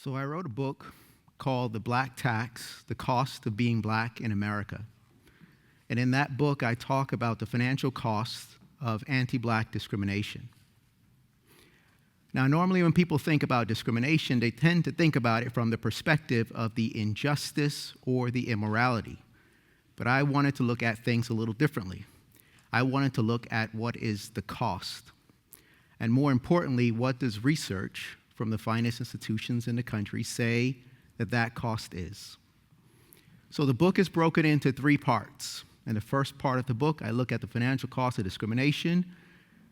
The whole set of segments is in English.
So I wrote a book called The Black Tax, The Cost of Being Black in America. And in that book, I talk about the financial costs of anti-black discrimination. Now, normally when people think about discrimination, they tend to think about it from the perspective of the injustice or the immorality. But I wanted to look at things a little differently. I wanted to look at what is the cost. And more importantly, what does research from the finest institutions in the country say that that cost is? So the book is broken into 3 parts. In the first part of the book, I look at the financial cost of discrimination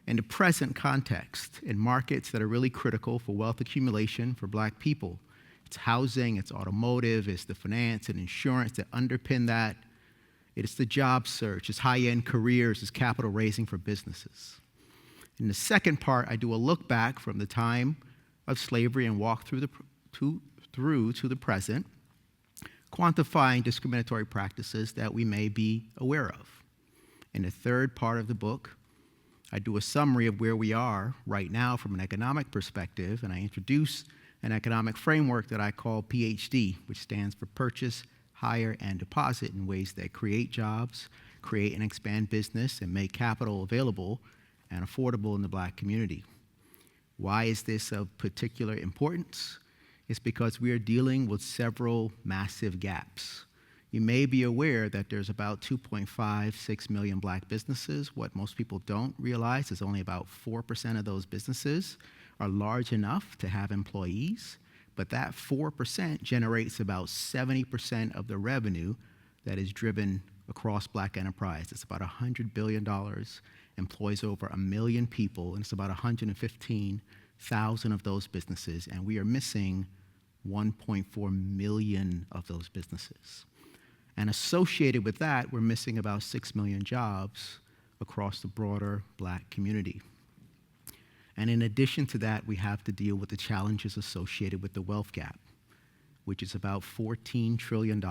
in the present context in markets that are really critical for wealth accumulation for black people. It's housing, it's automotive, it's the finance and insurance that underpin that. It's the job search, it's high-end careers, it's capital raising for businesses. In the second part, I do a look back from the time of slavery and walk through to the present, quantifying discriminatory practices that we may be aware of. In the third part of the book, I do a summary of where we are right now from an economic perspective, and I introduce an economic framework that I call PHD, which stands for Purchase, Hire, and Deposit, in ways that create jobs, create and expand business, and make capital available and affordable in the black community. Why is this of particular importance? It's because we are dealing with several massive gaps. You may be aware that there's about 2.56 million black businesses. What most people don't realize is only about 4% of those businesses are large enough to have employees, but that 4% generates about 70% of the revenue that is driven across black enterprise. It's about $100 billion, employs over 1 million people, and it's about 115,000 of those businesses, and we are missing 1.4 million of those businesses. And associated with that, we're missing about 6 million jobs across the broader black community. And in addition to that, we have to deal with the challenges associated with the wealth gap, which is about $14 trillion.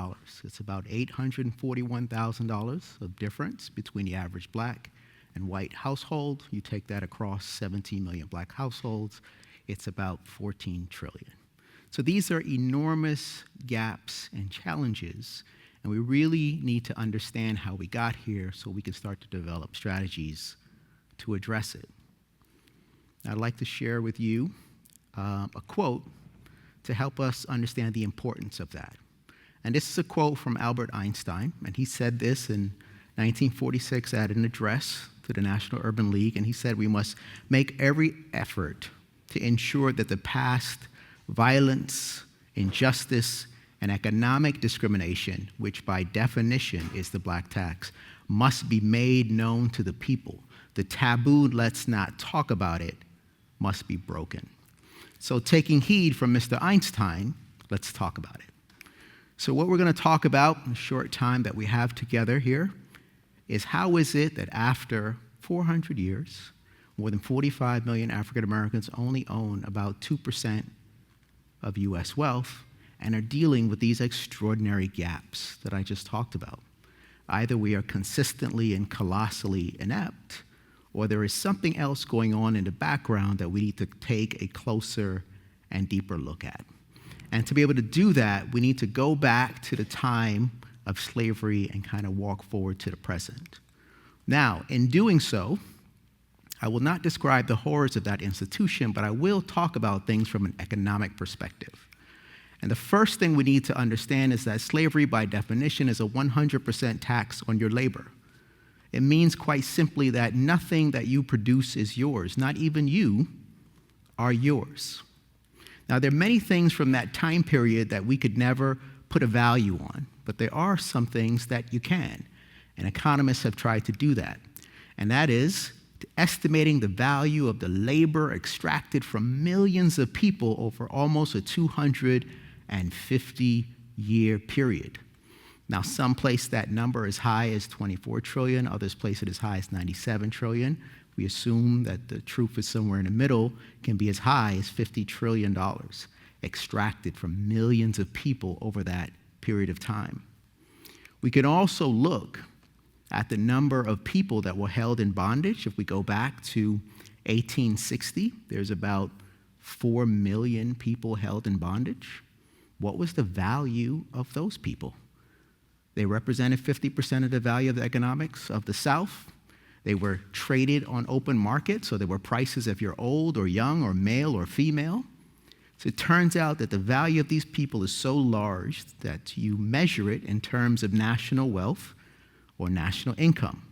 It's about $841,000 of difference between the average black and white household. You take that across 17 million black households, it's about 14 trillion. So these are enormous gaps and challenges, and we really need to understand how we got here so we can start to develop strategies to address it. I'd like to share with you a quote to help us understand the importance of that. And this is a quote from Albert Einstein, and he said this in 1946 at an address to the National Urban League, and he said, "We must make every effort to ensure that the past violence, injustice, and economic discrimination, which by definition is the black tax, must be made known to the people. The taboo, let's not talk about it, must be broken." So taking heed from Mr. Einstein, let's talk about it. So what we're going to talk about in the short time that we have together here is how is it that after 400 years, more than 45 million African Americans only own about 2% of U.S. wealth and are dealing with these extraordinary gaps that I just talked about. Either we are consistently and colossally inept, or there is something else going on in the background that we need to take a closer and deeper look at. And to be able to do that, we need to go back to the time of slavery and kind of walk forward to the present. Now, in doing so, I will not describe the horrors of that institution, but I will talk about things from an economic perspective. And the first thing we need to understand is that slavery, by definition, is a 100% tax on your labor. It means quite simply that nothing that you produce is yours. Not even you are yours. Now, there are many things from that time period that we could never put a value on, but there are some things that you can. And economists have tried to do that. And that is estimating the value of the labor extracted from millions of people over almost a 250-year period. Now, some place that number as high as 24 trillion, others place it as high as 97 trillion. We assume that the truth is somewhere in the middle, can be as high as $50 trillion extracted from millions of people over that period of time. We can also look at the number of people that were held in bondage. If we go back to 1860, there's about 4 million people held in bondage. What was the value of those people? They represented 50% of the value of the economics of the South. They were traded on open market, so there were prices if you're old or young or male or female. So it turns out that the value of these people is so large that you measure it in terms of national wealth or national income.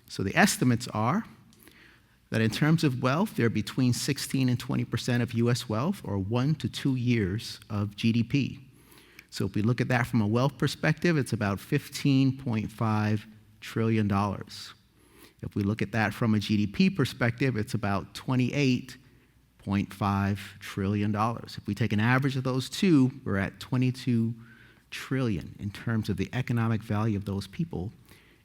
So the estimates are that in terms of wealth, they're between 16 and 20% of US wealth, or 1 to 2 years of GDP. So if we look at that from a wealth perspective, it's about $15.5 trillion. If we look at that from a GDP perspective, it's about $28.5 trillion. If we take an average of those two, we're at 22 trillion in terms of the economic value of those people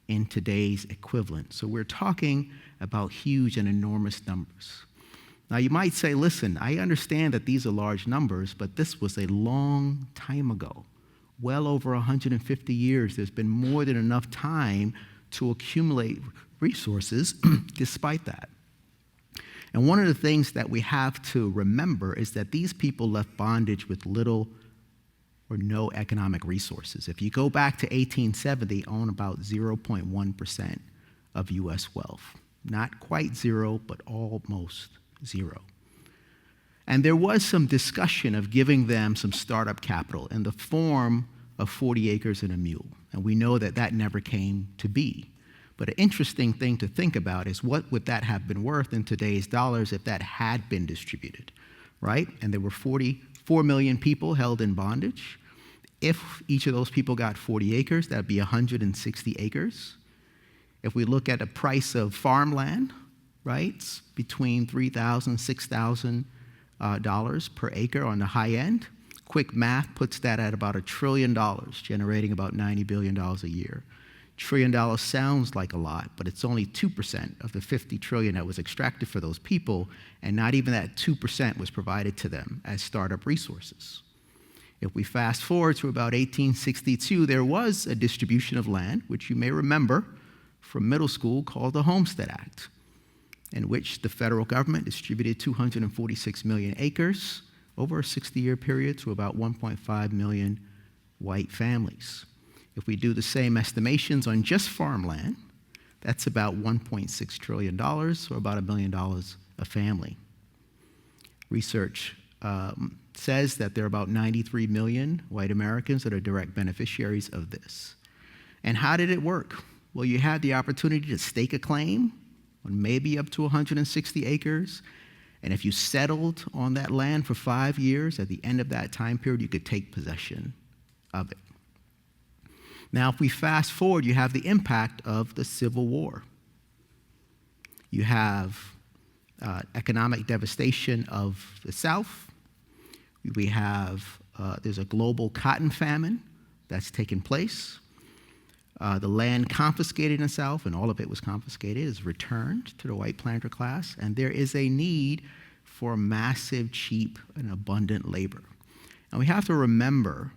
in today's equivalent. So we're talking about huge and enormous numbers. Now you might say, listen, I understand that these are large numbers, but this was a long time ago. Well over 150 years, there's been more than enough time to accumulate resources despite that. And one of the things that we have to remember is that these people left bondage with little or no economic resources. If you go back to 1870, own about 0.1% of US wealth. Not quite zero, but almost zero. And there was some discussion of giving them some startup capital in the form of 40 acres and a mule. And we know that that never came to be. But an interesting thing to think about is what would that have been worth in today's dollars if that had been distributed, right? And there were 44 million people held in bondage. If each of those people got 40 acres, that'd be 160 acres. If we look at the price of farmland, right, it's between $3,000 and $6,000 per acre on the high end. Quick math puts that at about $1 trillion, generating about $90 billion a year. $1 trillion sounds like a lot, but it's only 2% of the $50 trillion that was extracted for those people, and not even that 2% was provided to them as startup resources. If we fast forward to about 1862, there was a distribution of land, which you may remember from middle school, called the Homestead Act, in which the federal government distributed 246 million acres over a 60-year period to about 1.5 million white families. If we do the same estimations on just farmland, that's about $1.6 trillion, or about $1 billion a family. Research says that there are about 93 million white Americans that are direct beneficiaries of this. And how did it work? Well, you had the opportunity to stake a claim on maybe up to 160 acres. And if you settled on that land for 5 years, at the end of that time period, you could take possession of it. Now, if we fast forward, you have the impact of the Civil War. You have economic devastation of the South. We have, there's a global cotton famine that's taken place. The land confiscated in the South, and all of it was confiscated, is returned to the white planter class, and there is a need for massive, cheap, and abundant labor. And we have to remember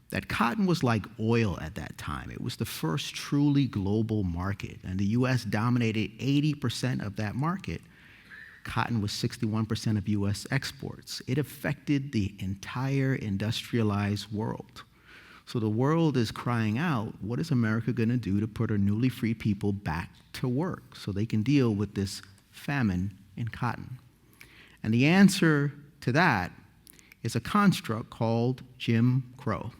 that cotton was like oil at that time. It was the first truly global market, and the U.S. dominated 80% of that market. Cotton was 61% of U.S. exports. It affected the entire industrialized world. So the world is crying out, what is America going to do to put our newly freed people back to work so they can deal with this famine in cotton? And the answer to that is a construct called Jim Crow.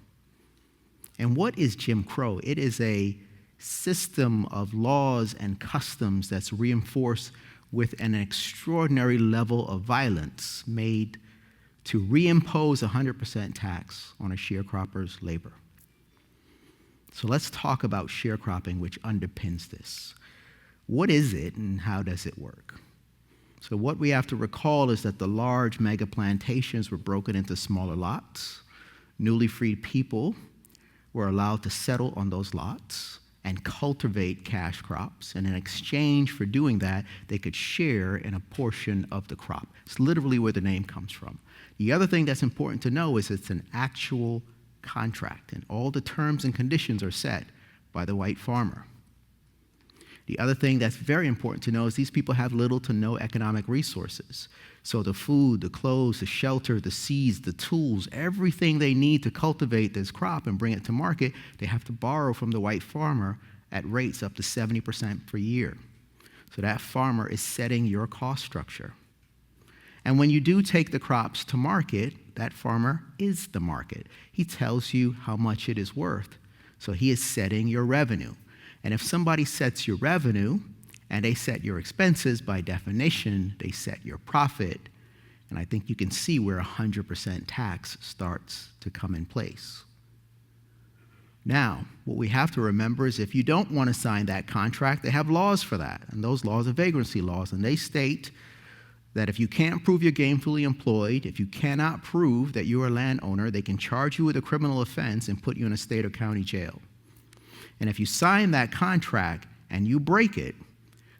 And what is Jim Crow? It is a system of laws and customs that's reinforced with an extraordinary level of violence made to reimpose 100% tax on a sharecropper's labor. So let's talk about sharecropping, which underpins this. What is it and how does it work? So what we have to recall is that the large mega plantations were broken into smaller lots. Newly freed people were allowed to settle on those lots and cultivate cash crops. And in exchange for doing that, they could share in a portion of the crop. It's literally where the name comes from. The other thing that's important to know is it's an actual contract, and all the terms and conditions are set by the white farmer. The other thing that's very important to know is these people have little to no economic resources. So the food, the clothes, the shelter, the seeds, the tools, everything they need to cultivate this crop and bring it to market, they have to borrow from the white farmer at rates up to 70% per year. So that farmer is setting your cost structure. And when you do take the crops to market, that farmer is the market. He tells you how much it is worth. So he is setting your revenue. And if somebody sets your revenue and they set your expenses, by definition, they set your profit. And I think you can see where 100% tax starts to come in place. Now, what we have to remember is if you don't want to sign that contract, they have laws for that. And those laws are vagrancy laws. And they state that if you can't prove you're gainfully employed, if you cannot prove that you're a landowner, they can charge you with a criminal offense and put you in a state or county jail. And if you sign that contract and you break it,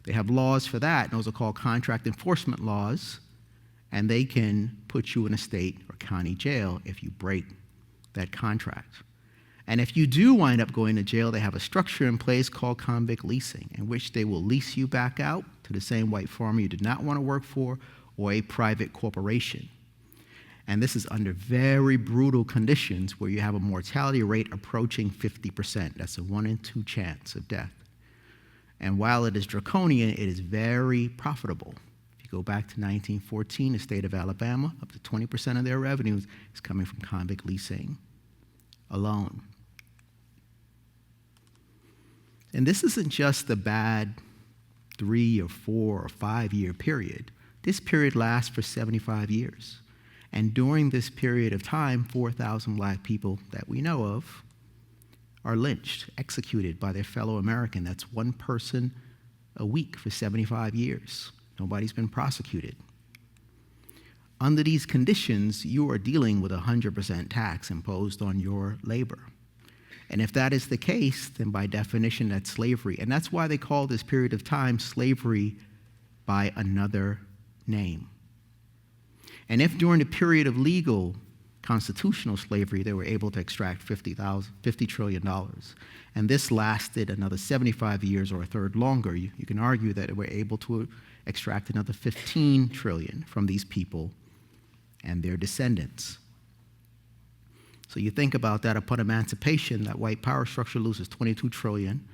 they have laws for that. And those are called contract enforcement laws. And they can put you in a state or county jail if you break that contract. And if you do wind up going to jail, they have a structure in place called convict leasing, in which they will lease you back out to the same white farmer you did not want to work for or a private corporation. And this is under very brutal conditions where you have a mortality rate approaching 50%. That's a 1 in 2 chance of death. And while it is draconian, it is very profitable. If you go back to 1914, the state of Alabama, up to 20% of their revenues is coming from convict leasing alone. And this isn't just the bad 3 or 4 or 5 year period. This period lasts for 75 years. And during this period of time, 4,000 black people that we know of are lynched, executed by their fellow American. That's one person a week for 75 years. Nobody's been prosecuted. Under these conditions, you are dealing with 100% tax imposed on your labor. And if that is the case, then by definition, that's slavery. And that's why they call this period of time slavery by another name. And if during the period of legal constitutional slavery, they were able to extract $50 trillion, and this lasted another 75 years or a third longer, you can argue that they were able to extract another 15 trillion from these people and their descendants. So you think about that, upon emancipation, that white power structure loses 22 trillion,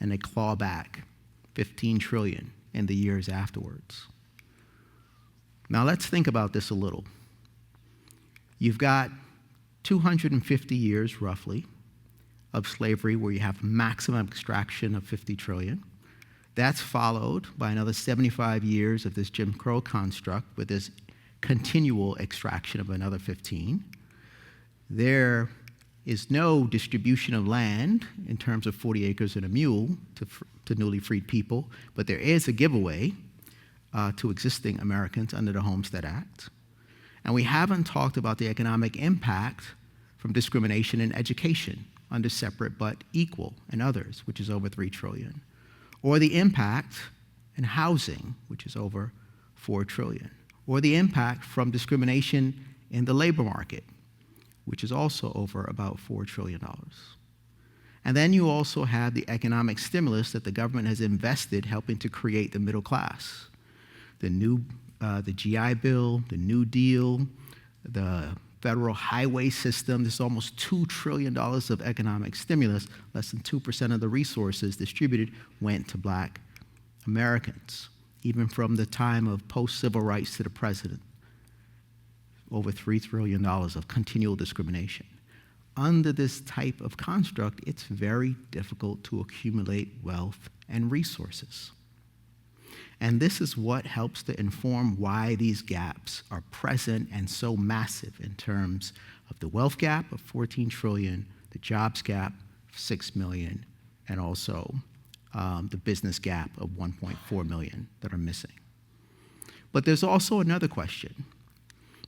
and they claw back 15 trillion in the years afterwards. Now let's think about this a little. You've got 250 years, roughly, of slavery where you have maximum extraction of 50 trillion. That's followed by another 75 years of this Jim Crow construct with this continual extraction of another 15. There is no distribution of land in terms of 40 acres and a mule to newly freed people, but there is a giveaway to existing Americans under the Homestead Act. And we haven't talked about the economic impact from discrimination in education under separate but equal and others, which is over 3 trillion, or the impact in housing, which is over 4 trillion, or the impact from discrimination in the labor market, which is also over about $4 trillion. And then you also have the economic stimulus that the government has invested helping to create the middle class. The GI Bill, the New Deal, the federal highway system. There's almost $2 trillion of economic stimulus. Less than 2% of the resources distributed went to black Americans, even from the time of post-civil rights to the president. Over $3 trillion of continual discrimination. Under this type of construct, it's very difficult to accumulate wealth and resources. And this is what helps to inform why these gaps are present and so massive in terms of the wealth gap of 14 trillion, the jobs gap of 6 million, and also the business gap of 1.4 million that are missing. But there's also another question,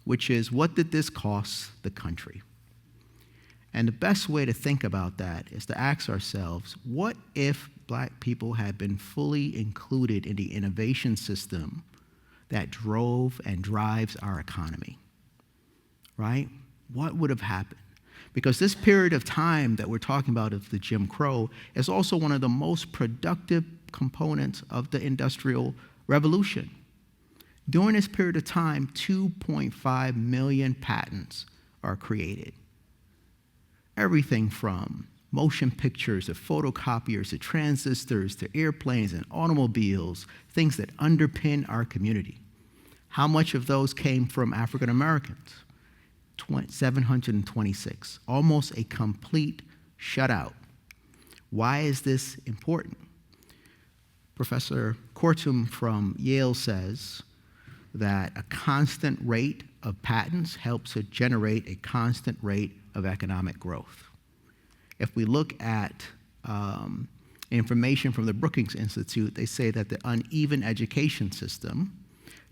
which is, what did this cost the country? And the best way to think about that is to ask ourselves, what if black people had been fully included in the innovation system that drove and drives our economy, right? What would have happened? Because this period of time that we're talking about of the Jim Crow is also one of the most productive components of the Industrial Revolution. During this period of time, 2.5 million patents are created. Everything from motion pictures to photocopiers to transistors to airplanes and automobiles, things that underpin our community. How much of those came from African Americans? 726, almost a complete shutout. Why is this important? Professor Kortum from Yale says that a constant rate of patents helps to generate a constant rate of economic growth. If we look at information from the Brookings Institute, they say that the uneven education system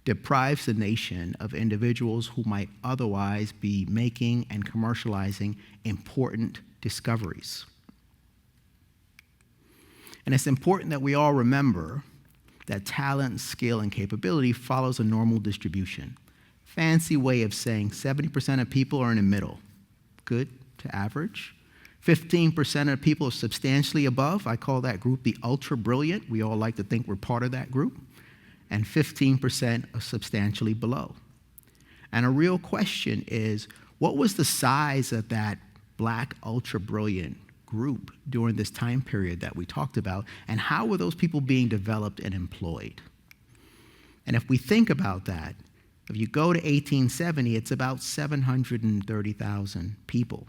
deprives the nation of individuals who might otherwise be making and commercializing important discoveries. And it's important that we all remember that talent, skill, and capability follows a normal distribution. Fancy way of saying 70% of people are in the middle, good to average. 15% of people are substantially above. I call that group the ultra brilliant. We all like to think we're part of that group. And 15% are substantially below. And a real question is, what was the size of that black ultra brilliant group during this time period that we talked about, and how were those people being developed and employed? And if we think about that, if you go to 1870, it's about 730,000 people.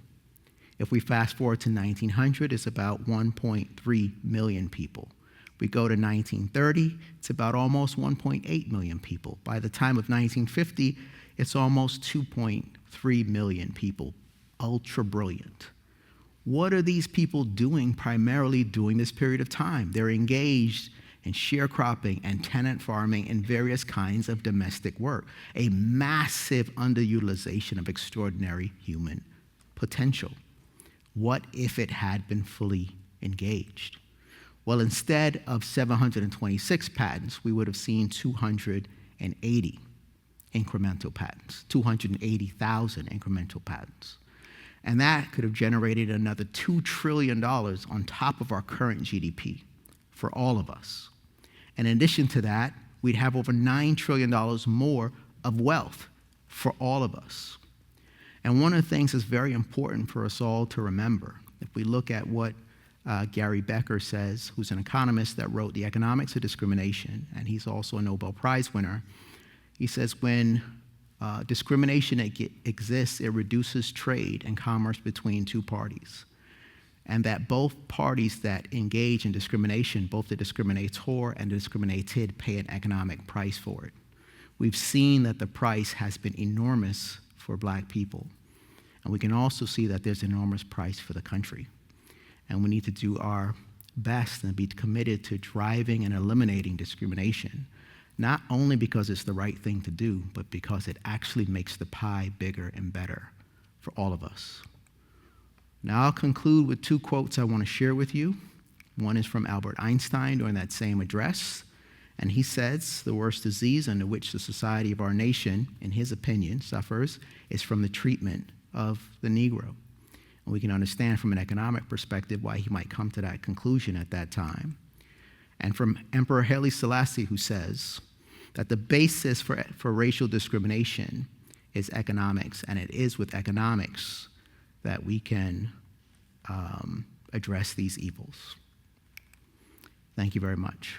If we fast forward to 1900, it's about 1.3 million people. We go to 1930, it's about almost 1.8 million people. By the time of 1950, it's almost 2.3 million people, ultra brilliant. What are these people doing primarily during this period of time? They're engaged in sharecropping and tenant farming and various kinds of domestic work, a massive underutilization of extraordinary human potential. What if it had been fully engaged? Well, instead of 726 patents, we would have seen 280 incremental patents, 280,000 incremental patents. And that could have generated another $2 trillion on top of our current GDP for all of us. And in addition to that, we'd have over $9 trillion more of wealth for all of us. And one of the things that's very important for us all to remember, if we look at what Gary Becker says, who's an economist that wrote The Economics of Discrimination, and he's also a Nobel Prize winner, he says when discrimination exists, it reduces trade and commerce between two parties. And that both parties that engage in discrimination, both the discriminator and the discriminated, pay an economic price for it. We've seen that the price has been enormous for black people. And we can also see that there's an enormous price for the country. And we need to do our best and be committed to driving and eliminating discrimination, not only because it's the right thing to do, but because it actually makes the pie bigger and better for all of us. Now I'll conclude with two quotes I want to share with you. One is from Albert Einstein during that same address, and he says, the worst disease under which the society of our nation, in his opinion, suffers is from the treatment of the Negro. And we can understand from an economic perspective why he might come to that conclusion at that time. And from Emperor Haile Selassie, who says that the basis for racial discrimination is economics, and it is with economics that we can address these evils. Thank you very much.